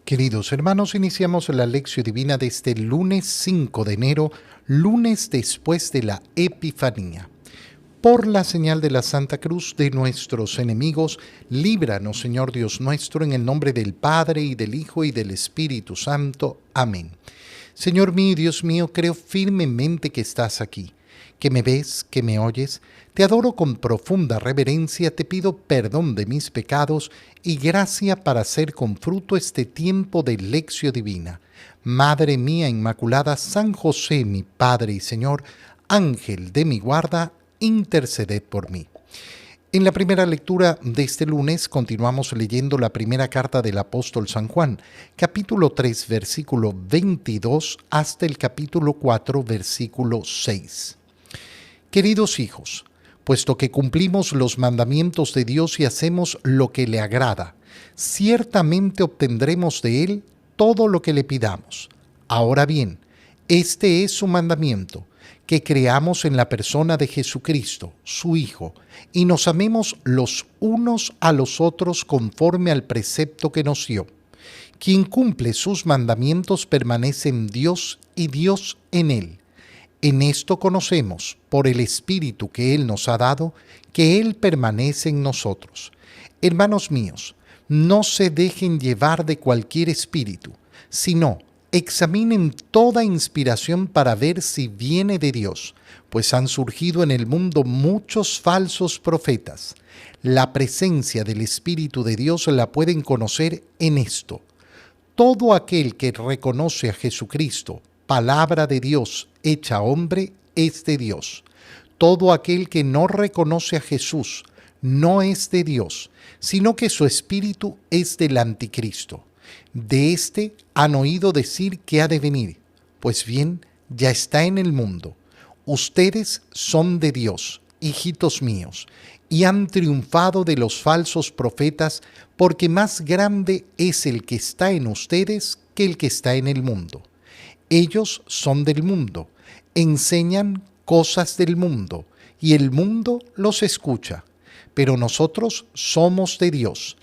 Queridos hermanos, iniciamos la lección divina de este lunes 5 de enero, lunes después de la Epifanía. Por la señal de la Santa Cruz de nuestros enemigos, líbranos, Señor Dios nuestro, en el nombre del Padre, y del Hijo, y del Espíritu Santo. Amén. Señor mío y Dios mío, creo firmemente que estás aquí, que me ves, que me oyes. Te adoro con profunda reverencia, te pido perdón de mis pecados y gracia para hacer con fruto este tiempo de lección divina. Madre mía Inmaculada, San José, mi Padre y Señor, Ángel de mi guarda, interceded por mí. En la primera lectura de este lunes continuamos leyendo la primera carta del apóstol San Juan, capítulo 3, versículo 22 hasta el capítulo 4, versículo 6. Queridos hijos, puesto que cumplimos los mandamientos de Dios y hacemos lo que le agrada, ciertamente obtendremos de Él todo lo que le pidamos. Ahora bien, este es su mandamiento, que creamos en la persona de Jesucristo, su Hijo, y nos amemos los unos a los otros conforme al precepto que nos dio. Quien cumple sus mandamientos permanece en Dios y Dios en él. En esto conocemos, por el Espíritu que Él nos ha dado, que Él permanece en nosotros. Hermanos míos, no se dejen llevar de cualquier espíritu, sino examinen toda inspiración para ver si viene de Dios, pues han surgido en el mundo muchos falsos profetas. La presencia del Espíritu de Dios la pueden conocer en esto. Todo aquel que reconoce a Jesucristo, palabra de Dios hecha hombre, es de Dios. Todo aquel que no reconoce a Jesús no es de Dios, sino que su espíritu es del anticristo. De éste han oído decir que ha de venir. Pues bien, ya está en el mundo. Ustedes son de Dios, hijitos míos, y han triunfado de los falsos profetas, porque más grande es el que está en ustedes que el que está en el mundo. Ellos son del mundo, enseñan cosas del mundo, y el mundo los escucha. Pero nosotros somos de Dios,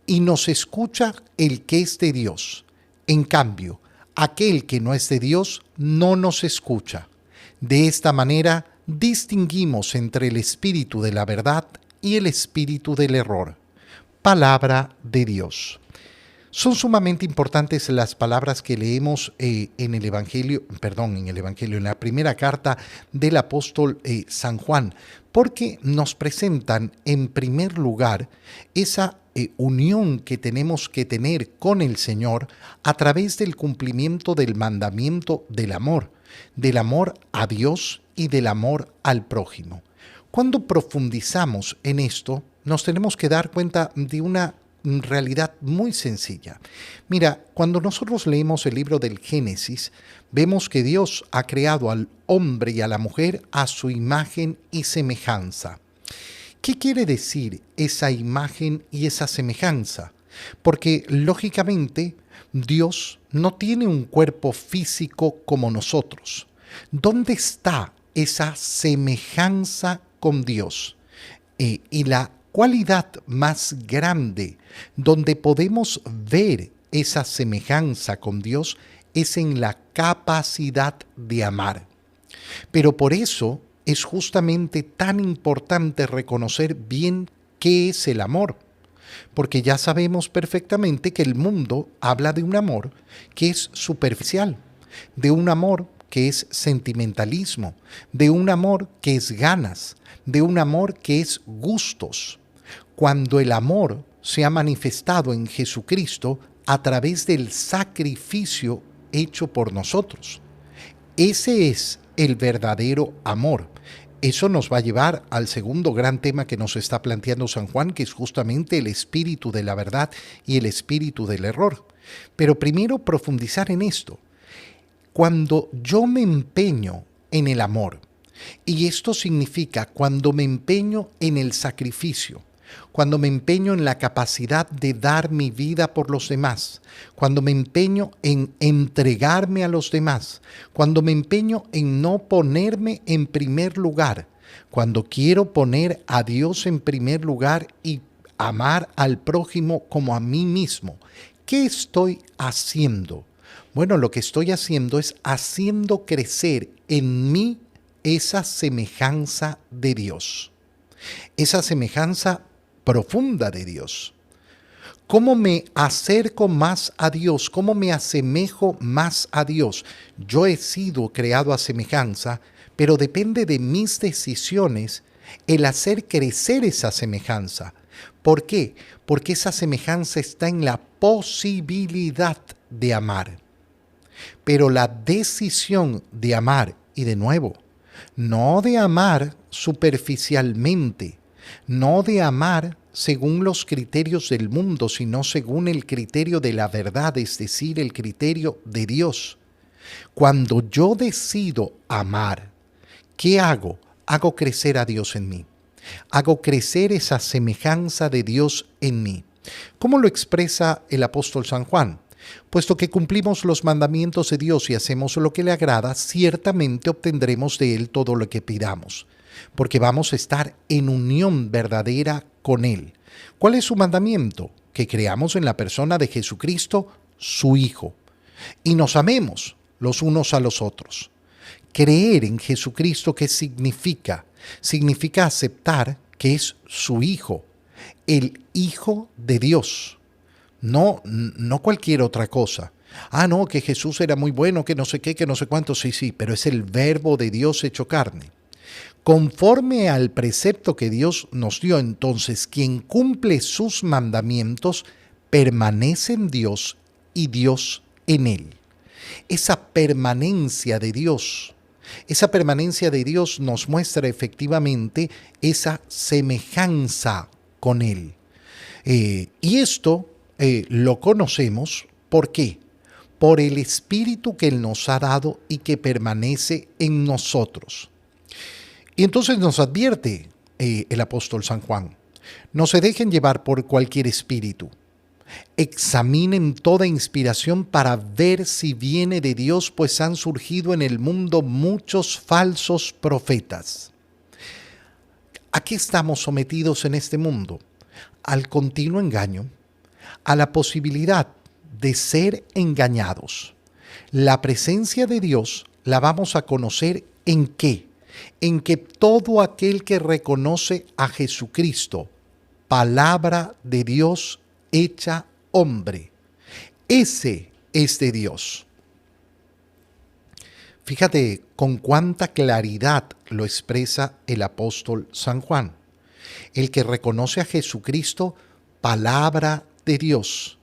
y nos escucha el que es de Dios. En cambio, aquel que no es de Dios no nos escucha. De esta manera distinguimos entre el espíritu de la verdad y el espíritu del error. Palabra de Dios. Son sumamente importantes las palabras que leemos en la primera carta del apóstol San Juan, porque nos presentan en primer lugar esa unión que tenemos que tener con el Señor a través del cumplimiento del mandamiento del amor a Dios y del amor al prójimo. Cuando profundizamos en esto, nos tenemos que dar cuenta de una realidad muy sencilla. Mira, cuando nosotros leemos el libro del Génesis, vemos que Dios ha creado al hombre y a la mujer a su imagen y semejanza. ¿Qué quiere decir esa imagen y esa semejanza? Porque, lógicamente, Dios no tiene un cuerpo físico como nosotros. ¿Dónde está esa semejanza con Dios? Y la cualidad más grande donde podemos ver esa semejanza con Dios es en la capacidad de amar. Pero por eso es justamente tan importante reconocer bien qué es el amor, porque ya sabemos perfectamente que el mundo habla de un amor que es superficial, de un amor que es sentimentalismo, de un amor que es ganas, de un amor que es gustos. Cuando el amor se ha manifestado en Jesucristo a través del sacrificio hecho por nosotros. Ese es el verdadero amor. Eso nos va a llevar al segundo gran tema que nos está planteando San Juan, que es justamente el espíritu de la verdad y el espíritu del error. Pero primero profundizar en esto. Cuando yo me empeño en el amor, y esto significa cuando me empeño en el sacrificio, cuando me empeño en la capacidad de dar mi vida por los demás, cuando me empeño en entregarme a los demás, cuando me empeño en no ponerme en primer lugar, cuando quiero poner a Dios en primer lugar y amar al prójimo como a mí mismo, ¿Qué estoy haciendo? Bueno, lo que estoy haciendo es haciendo crecer en mí esa semejanza de Dios, esa semejanza profunda de Dios. ¿Cómo me acerco más a Dios? ¿Cómo me asemejo más a Dios? Yo he sido creado a semejanza, pero depende de mis decisiones el hacer crecer esa semejanza. ¿Por qué? Porque esa semejanza está en la posibilidad de amar. Pero la decisión de amar, y de nuevo, no de amar superficialmente, no de amar según los criterios del mundo, sino según el criterio de la verdad, es decir, el criterio de Dios. Cuando yo decido amar, ¿qué hago? Hago crecer a Dios en mí. Hago crecer esa semejanza de Dios en mí. ¿Cómo lo expresa el apóstol San Juan? Puesto que cumplimos los mandamientos de Dios y hacemos lo que le agrada, ciertamente obtendremos de Él todo lo que pidamos, porque vamos a estar en unión verdadera con Él. ¿Cuál es su mandamiento? Que creamos en la persona de Jesucristo, su Hijo, y nos amemos los unos a los otros. Creer en Jesucristo, ¿qué significa? Significa aceptar que es su Hijo, el Hijo de Dios. No cualquier otra cosa. No, que Jesús era muy bueno, que no sé qué, que no sé cuánto. Sí, pero es el Verbo de Dios hecho carne. Conforme al precepto que Dios nos dio, entonces, quien cumple sus mandamientos permanece en Dios y Dios en él. Esa permanencia de Dios nos muestra efectivamente esa semejanza con Él. Y esto lo conocemos, ¿por qué? Por el Espíritu que Él nos ha dado y que permanece en nosotros. Y entonces nos advierte el apóstol San Juan, no se dejen llevar por cualquier espíritu. Examinen toda inspiración para ver si viene de Dios, pues han surgido en el mundo muchos falsos profetas. ¿A qué estamos sometidos en este mundo? Al continuo engaño, a la posibilidad de ser engañados. La presencia de Dios la vamos a conocer ¿en qué? En que todo aquel que reconoce a Jesucristo, palabra de Dios hecha hombre, ese es de Dios. Fíjate con cuánta claridad lo expresa el apóstol San Juan. El que reconoce a Jesucristo, palabra de Dios.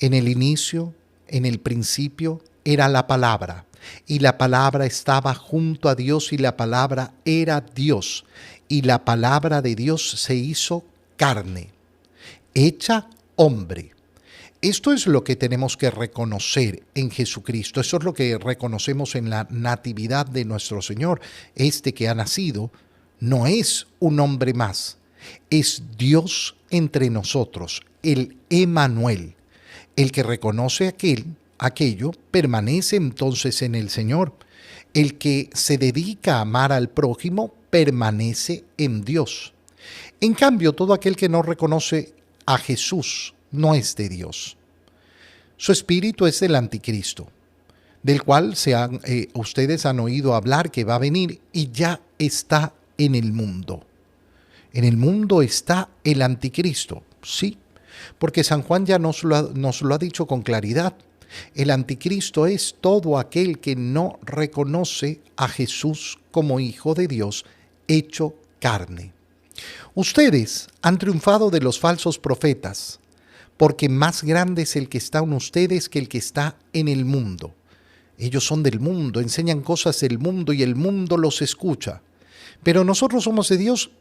En el inicio, en el principio, era la palabra, y la palabra estaba junto a Dios, y la palabra era Dios, y la palabra de Dios se hizo carne, hecha hombre. Esto es lo que tenemos que reconocer en Jesucristo. Eso es lo que reconocemos en la natividad de nuestro Señor. Este que ha nacido no es un hombre más, es Dios entre nosotros, el Emmanuel. El que reconoce aquello permanece entonces en el Señor. El que se dedica a amar al prójimo permanece en Dios. En cambio, todo aquel que no reconoce a Jesús no es de Dios. Su espíritu es del anticristo, del cual ustedes han oído hablar que va a venir y ya está en el mundo. En el mundo está el anticristo, sí, porque San Juan ya nos lo ha dicho con claridad. El anticristo es todo aquel que no reconoce a Jesús como Hijo de Dios hecho carne. Ustedes han triunfado de los falsos profetas, porque más grande es el que está en ustedes que el que está en el mundo. Ellos son del mundo, enseñan cosas del mundo y el mundo los escucha. Pero nosotros somos de Dios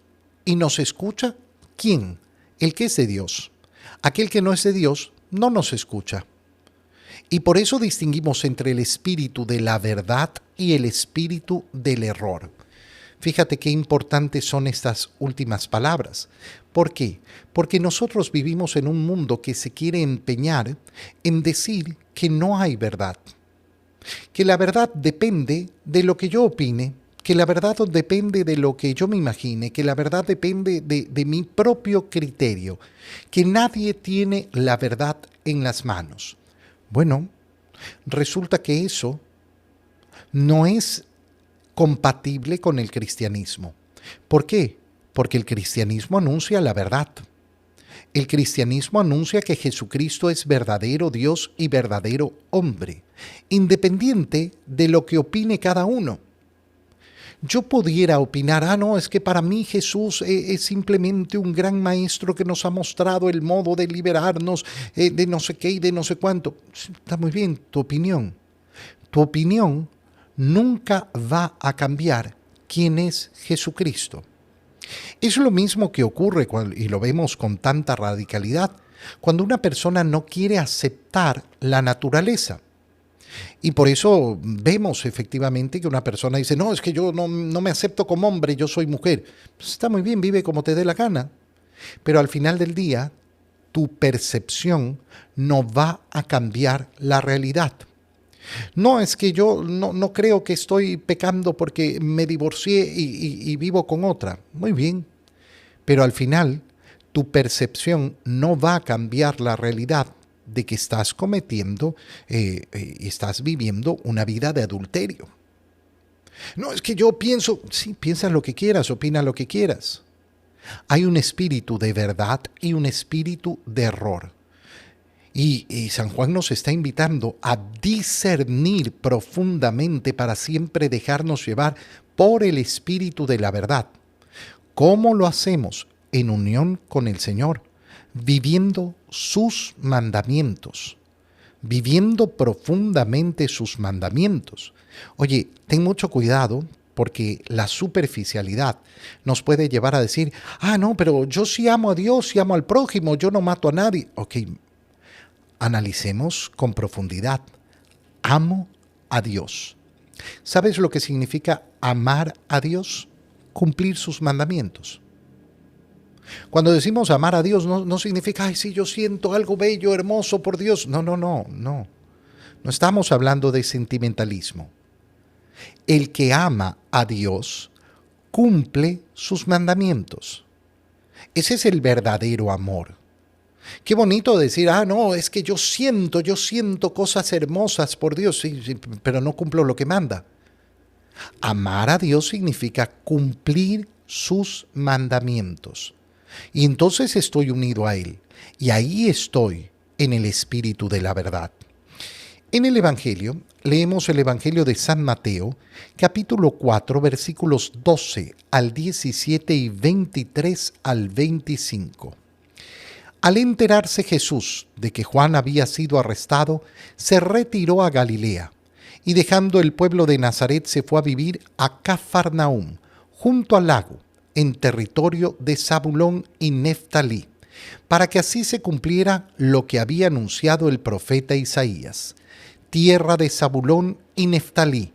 y nos escucha, ¿quién? El que es de Dios. Aquel que no es de Dios no nos escucha. Y por eso distinguimos entre el espíritu de la verdad y el espíritu del error. Fíjate qué importantes son estas últimas palabras. ¿Por qué? Porque nosotros vivimos en un mundo que se quiere empeñar en decir que no hay verdad, que la verdad depende de lo que yo opine, que la verdad depende de lo que yo me imagine, que la verdad depende de mi propio criterio, que nadie tiene la verdad en las manos. Bueno, resulta que eso no es compatible con el cristianismo. ¿Por qué? Porque el cristianismo anuncia la verdad. El cristianismo anuncia que Jesucristo es verdadero Dios y verdadero hombre, independiente de lo que opine cada uno. Yo pudiera opinar, no, es que para mí Jesús es simplemente un gran maestro que nos ha mostrado el modo de liberarnos de no sé qué y de no sé cuánto. Está muy bien tu opinión. Tu opinión nunca va a cambiar quién es Jesucristo. Es lo mismo que ocurre, y lo vemos con tanta radicalidad, cuando una persona no quiere aceptar la naturaleza. Y por eso vemos efectivamente que una persona dice, no, es que yo no me acepto como hombre, yo soy mujer. Pues está muy bien, vive como te dé la gana. Pero al final del día, tu percepción no va a cambiar la realidad. No, es que yo no creo que estoy pecando porque me divorcié y vivo con otra. Muy bien, pero al final tu percepción no va a cambiar la realidad de que estás cometiendo, estás viviendo una vida de adulterio. No, es que yo pienso, sí, piensa lo que quieras, opina lo que quieras. Hay un espíritu de verdad y un espíritu de error. Y San Juan nos está invitando a discernir profundamente para siempre dejarnos llevar por el espíritu de la verdad. ¿Cómo lo hacemos? En unión con el Señor, viviendo sus mandamientos, viviendo profundamente sus mandamientos. Oye, ten mucho cuidado porque la superficialidad nos puede llevar a decir, no, pero yo sí amo a Dios, sí amo al prójimo, yo no mato a nadie. Ok, analicemos con profundidad. Amo a Dios. ¿Sabes lo que significa amar a Dios? Cumplir sus mandamientos. Cuando decimos amar a Dios no significa, sí, yo siento algo bello, hermoso por Dios. No. No estamos hablando de sentimentalismo. El que ama a Dios cumple sus mandamientos. Ese es el verdadero amor. Qué bonito decir, no, es que yo siento cosas hermosas por Dios, sí, pero no cumplo lo que manda. Amar a Dios significa cumplir sus mandamientos. Y entonces estoy unido a Él. Y ahí estoy en el espíritu de la verdad. En el Evangelio, leemos el Evangelio de San Mateo, capítulo 4, versículos 12 al 17 y 23 al 25. Al enterarse Jesús de que Juan había sido arrestado, se retiró a Galilea y dejando el pueblo de Nazaret se fue a vivir a Cafarnaúm, junto al lago, en territorio de Zabulón y Neftalí, para que así se cumpliera lo que había anunciado el profeta Isaías. Tierra de Zabulón y Neftalí,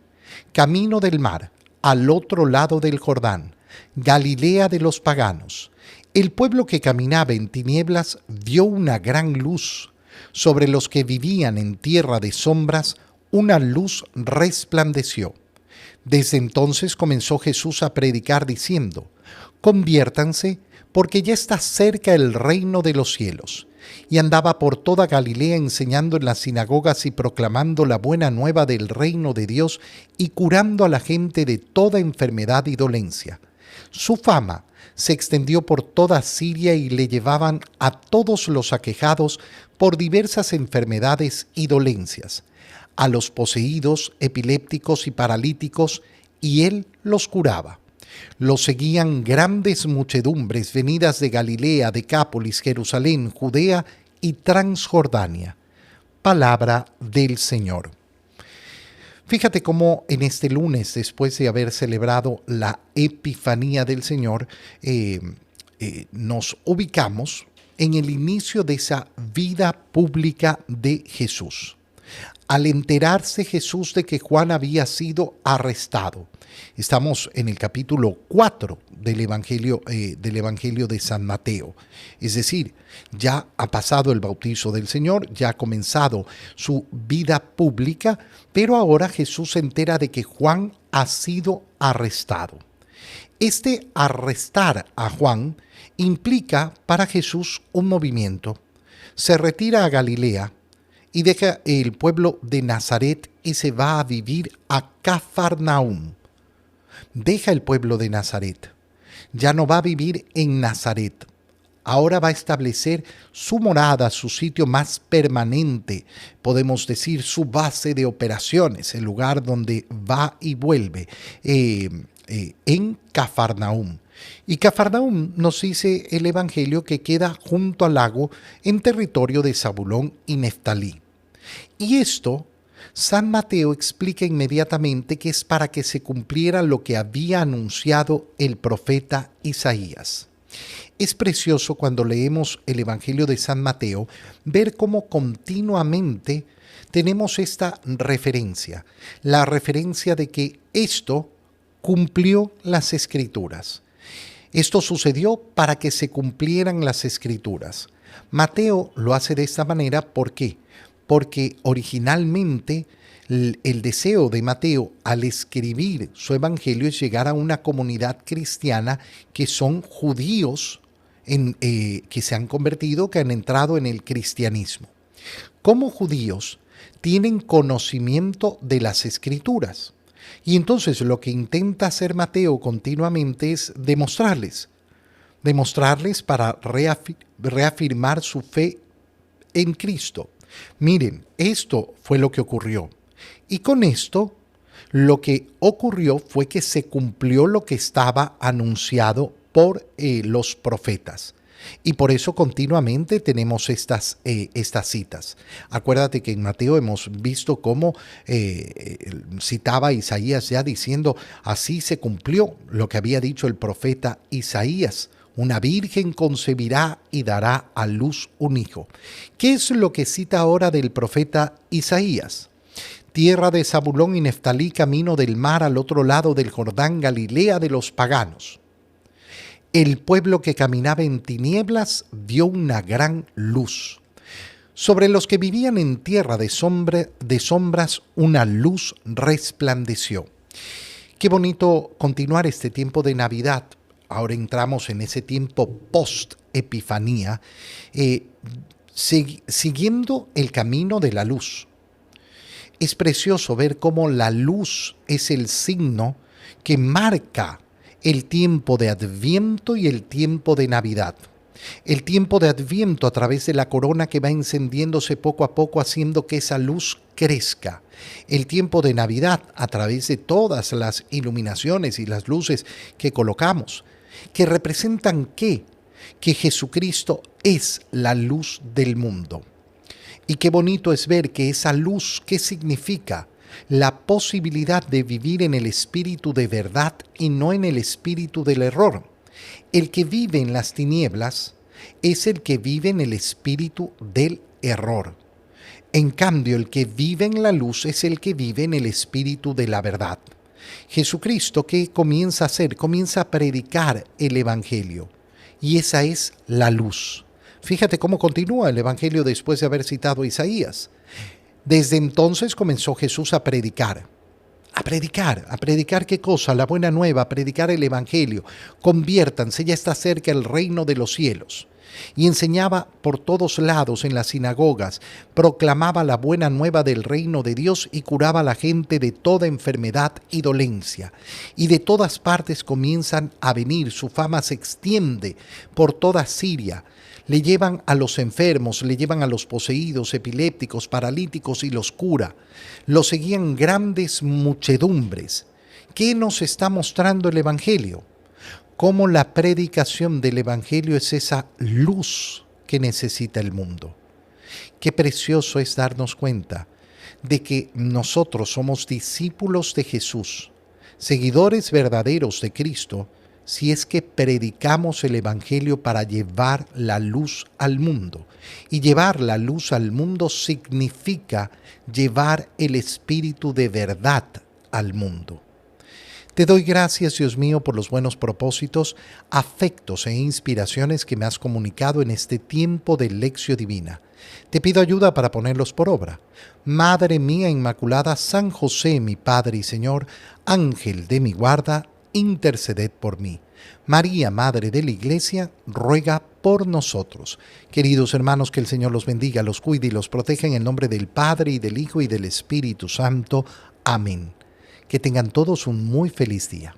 camino del mar, al otro lado del Jordán, Galilea de los paganos. El pueblo que caminaba en tinieblas vio una gran luz. Sobre los que vivían en tierra de sombras, una luz resplandeció. Desde entonces comenzó Jesús a predicar diciendo, conviértanse, porque ya está cerca el reino de los cielos. Y andaba por toda Galilea enseñando en las sinagogas y proclamando la buena nueva del reino de Dios y curando a la gente de toda enfermedad y dolencia. Su fama se extendió por toda Siria y le llevaban a todos los aquejados por diversas enfermedades y dolencias, a los poseídos, epilépticos y paralíticos, y él los curaba. Lo seguían grandes muchedumbres venidas de Galilea, Decápolis, Jerusalén, Judea y Transjordania. Palabra del Señor. Fíjate cómo en este lunes, después de haber celebrado la Epifanía del Señor, nos ubicamos en el inicio de esa vida pública de Jesús. Al enterarse Jesús de que Juan había sido arrestado. Estamos en el capítulo 4 del Evangelio de San Mateo. Es decir, ya ha pasado el bautizo del Señor, ya ha comenzado su vida pública, pero ahora Jesús se entera de que Juan ha sido arrestado. Este arrestar a Juan implica para Jesús un movimiento. Se retira a Galilea y deja el pueblo de Nazaret y se va a vivir a Cafarnaúm. Deja el pueblo de Nazaret. Ya no va a vivir en Nazaret. Ahora va a establecer su morada, su sitio más permanente, podemos decir su base de operaciones, el lugar donde va y vuelve, en Cafarnaúm. Y Cafarnaúm nos dice el Evangelio que queda junto al lago en territorio de Zabulón y Neftalí. Y esto, San Mateo explica inmediatamente que es para que se cumpliera lo que había anunciado el profeta Isaías. Es precioso cuando leemos el Evangelio de San Mateo ver cómo continuamente tenemos esta referencia, la referencia de que esto cumplió las Escrituras. Esto sucedió para que se cumplieran las Escrituras. Mateo lo hace de esta manera, ¿por qué? Porque originalmente el deseo de Mateo al escribir su evangelio es llegar a una comunidad cristiana que son judíos que se han convertido, que han entrado en el cristianismo. Como judíos tienen conocimiento de las Escrituras. Y entonces lo que intenta hacer Mateo continuamente es demostrarles para reafirmar su fe en Cristo. Miren, esto fue lo que ocurrió. Y con esto, lo que ocurrió fue que se cumplió lo que estaba anunciado por los profetas. Y por eso continuamente tenemos estas citas. Acuérdate que en Mateo hemos visto cómo citaba a Isaías ya diciendo, así se cumplió lo que había dicho el profeta Isaías. Una virgen concebirá y dará a luz un hijo. ¿Qué es lo que cita ahora del profeta Isaías? Tierra de Zabulón y Neftalí, camino del mar al otro lado del Jordán, Galilea de los paganos. El pueblo que caminaba en tinieblas vio una gran luz. Sobre los que vivían en tierra de sombras, una luz resplandeció. Qué bonito continuar este tiempo de Navidad. Ahora entramos en ese tiempo post-Epifanía, siguiendo el camino de la luz. Es precioso ver cómo la luz es el signo que marca el tiempo de Adviento y el tiempo de Navidad. El tiempo de Adviento a través de la corona que va encendiéndose poco a poco, haciendo que esa luz crezca. El tiempo de Navidad a través de todas las iluminaciones y las luces que colocamos, que representan ¿qué? Que Jesucristo es la luz del mundo. Y qué bonito es ver que esa luz, ¿qué significa? La posibilidad de vivir en el espíritu de verdad y no en el espíritu del error. El que vive en las tinieblas es el que vive en el espíritu del error. En cambio, el que vive en la luz es el que vive en el espíritu de la verdad. Jesucristo, ¿qué comienza a hacer? Comienza a predicar el Evangelio. Y esa es la luz. Fíjate cómo continúa el Evangelio después de haber citado a Isaías. Desde entonces comenzó Jesús a predicar. ¿A predicar qué cosa? La buena nueva, a predicar el Evangelio. Conviértanse, ya está cerca el reino de los cielos. Y enseñaba por todos lados en las sinagogas, proclamaba la buena nueva del reino de Dios y curaba a la gente de toda enfermedad y dolencia. Y de todas partes comienzan a venir, su fama se extiende por toda Siria. Le llevan a los enfermos, le llevan a los poseídos, epilépticos, paralíticos y los cura. Lo seguían grandes muchedumbres. ¿Qué nos está mostrando el Evangelio? Cómo la predicación del Evangelio es esa luz que necesita el mundo. Qué precioso es darnos cuenta de que nosotros somos discípulos de Jesús, seguidores verdaderos de Cristo, si es que predicamos el Evangelio para llevar la luz al mundo. Y llevar la luz al mundo significa llevar el espíritu de verdad al mundo. Te doy gracias, Dios mío, por los buenos propósitos, afectos e inspiraciones que me has comunicado en este tiempo de lección divina. Te pido ayuda para ponerlos por obra. Madre mía Inmaculada, San José, mi Padre y Señor, Ángel de mi guarda, interceded por mí. María, Madre de la Iglesia, ruega por nosotros. Queridos hermanos, que el Señor los bendiga, los cuide y los proteja en el nombre del Padre, y del Hijo, y del Espíritu Santo. Amén. Que tengan todos un muy feliz día.